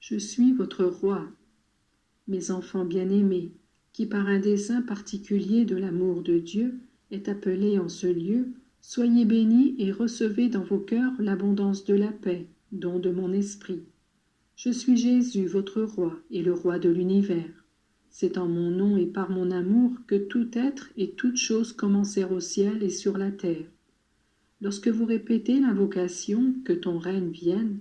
Je suis votre roi. Mes enfants bien-aimés, qui par un dessein particulier de l'amour de Dieu est appelé en ce lieu, soyez bénis et recevez dans vos cœurs l'abondance de la paix, don de mon esprit. Je suis Jésus, votre roi et le roi de l'univers. C'est en mon nom et par mon amour que tout être et toute chose commencèrent au ciel et sur la terre. Lorsque vous répétez l'invocation « Que ton règne vienne »,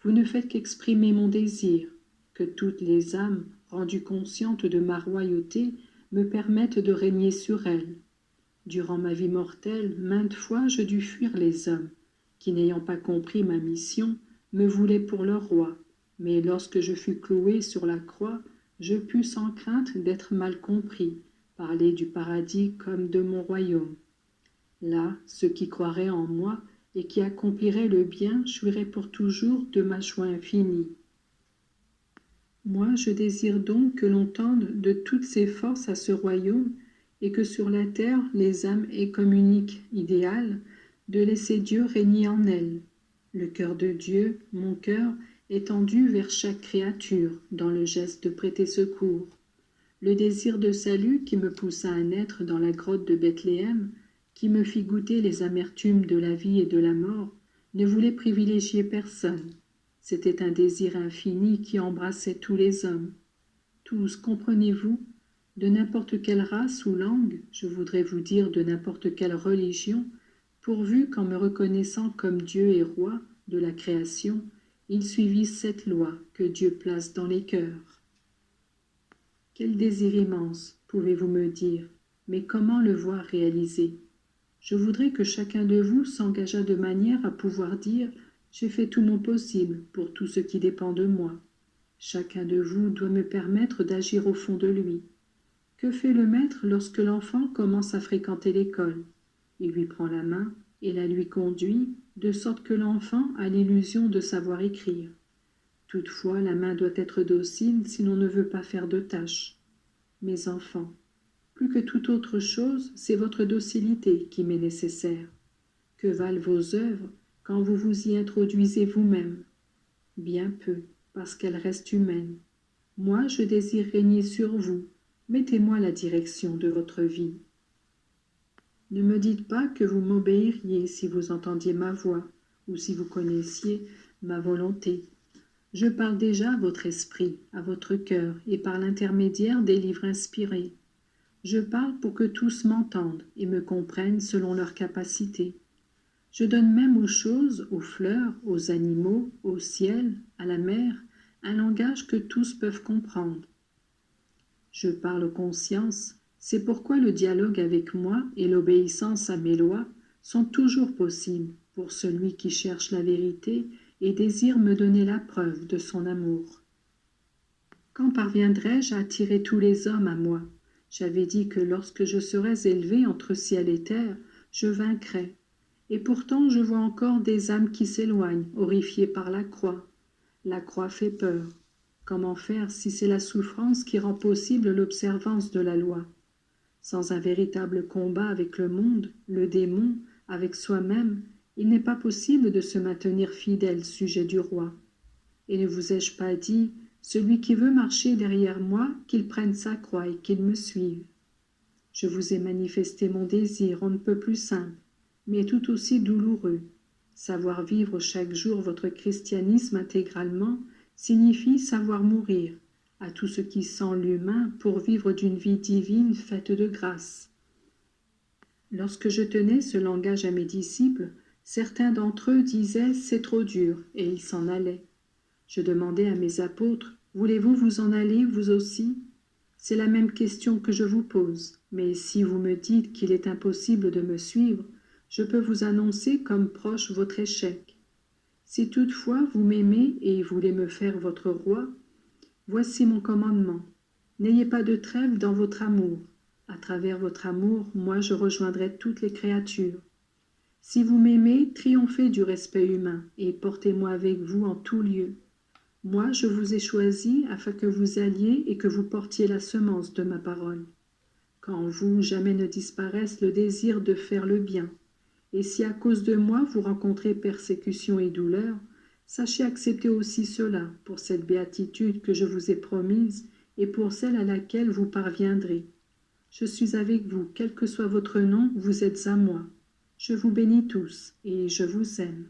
vous ne faites qu'exprimer mon désir, que toutes les âmes, rendues conscientes de ma royauté, me permettent de régner sur elles. Durant ma vie mortelle, maintes fois je dus fuir les hommes, qui, n'ayant pas compris ma mission, me voulaient pour leur roi. Mais lorsque je fus cloué sur la croix, je pus sans crainte d'être mal compris, parler du paradis comme de mon royaume. Là, ceux qui croiraient en moi et qui accompliraient le bien jouiraient pour toujours de ma joie infinie. Moi, je désire donc que l'on tende de toutes ses forces à ce royaume et que sur la terre les âmes aient comme unique idéal de laisser Dieu régner en elles. Le cœur de Dieu, mon cœur, est tendu vers chaque créature dans le geste de prêter secours. Le désir de salut qui me poussa à naître dans la grotte de Bethléem, qui me fit goûter les amertumes de la vie et de la mort, ne voulait privilégier personne. C'était un désir infini qui embrassait tous les hommes. Tous, comprenez-vous, de n'importe quelle race ou langue, je voudrais vous dire de n'importe quelle religion, pourvu qu'en me reconnaissant comme Dieu et roi de la création, ils suivissent cette loi que Dieu place dans les cœurs. Quel désir immense, pouvez-vous me dire, mais comment le voir réalisé? Je voudrais que chacun de vous s'engageât de manière à pouvoir dire « J'ai fait tout mon possible pour tout ce qui dépend de moi ». Chacun de vous doit me permettre d'agir au fond de lui. Que fait le maître lorsque l'enfant commence à fréquenter l'école? Il lui prend la main et la lui conduit, de sorte que l'enfant a l'illusion de savoir écrire. Toutefois, la main doit être docile si l'on ne veut pas faire de tâches. Mes enfants, plus que toute autre chose, c'est votre docilité qui m'est nécessaire. Que valent vos œuvres quand vous vous y introduisez vous-même? Bien peu, parce qu'elles restent humaines. Moi, je désire régner sur vous. Mettez-moi la direction de votre vie. Ne me dites pas que vous m'obéiriez si vous entendiez ma voix, ou si vous connaissiez ma volonté. Je parle déjà à votre esprit, à votre cœur, et par l'intermédiaire des livres inspirés. Je parle pour que tous m'entendent et me comprennent selon leur capacité. Je donne même aux choses, aux fleurs, aux animaux, au ciel, à la mer, un langage que tous peuvent comprendre. Je parle aux consciences, c'est pourquoi le dialogue avec moi et l'obéissance à mes lois sont toujours possibles pour celui qui cherche la vérité et désire me donner la preuve de son amour. Quand parviendrai-je à attirer tous les hommes à moi? J'avais dit que lorsque je serais élevé entre ciel et terre, je vaincrais. Et pourtant je vois encore des âmes qui s'éloignent, horrifiées par la croix. La croix fait peur. Comment faire si c'est la souffrance qui rend possible l'observance de la loi? Sans un véritable combat avec le monde, le démon, avec soi-même, il n'est pas possible de se maintenir fidèle sujet du roi. Et ne vous ai-je pas dit, celui qui veut marcher derrière moi, qu'il prenne sa croix et qu'il me suive? Je vous ai manifesté mon désir on ne peut plus simple, mais tout aussi douloureux. Savoir vivre chaque jour votre christianisme intégralement signifie savoir mourir à tout ce qui sent l'humain pour vivre d'une vie divine faite de grâce. Lorsque je tenais ce langage à mes disciples, certains d'entre eux disaient « c'est trop dur » et ils s'en allaient. Je demandais à mes apôtres « voulez-vous vous en aller, vous aussi ?» C'est la même question que je vous pose, mais si vous me dites qu'il est impossible de me suivre, je peux vous annoncer comme proche votre échec. Si toutefois vous m'aimez et voulez me faire votre roi, voici mon commandement. N'ayez pas de trêve dans votre amour. À travers votre amour, moi je rejoindrai toutes les créatures. Si vous m'aimez, triomphez du respect humain et portez-moi avec vous en tout lieu. Moi, je vous ai choisi afin que vous alliez et que vous portiez la semence de ma parole. Qu'en vous jamais ne disparaisse le désir de faire le bien. Et si à cause de moi vous rencontrez persécution et douleur, Sachez accepter aussi cela pour cette béatitude que je vous ai promise et pour celle à laquelle vous parviendrez. Je suis avec vous, quel que soit votre nom, vous êtes à moi. Je vous bénis tous et je vous aime.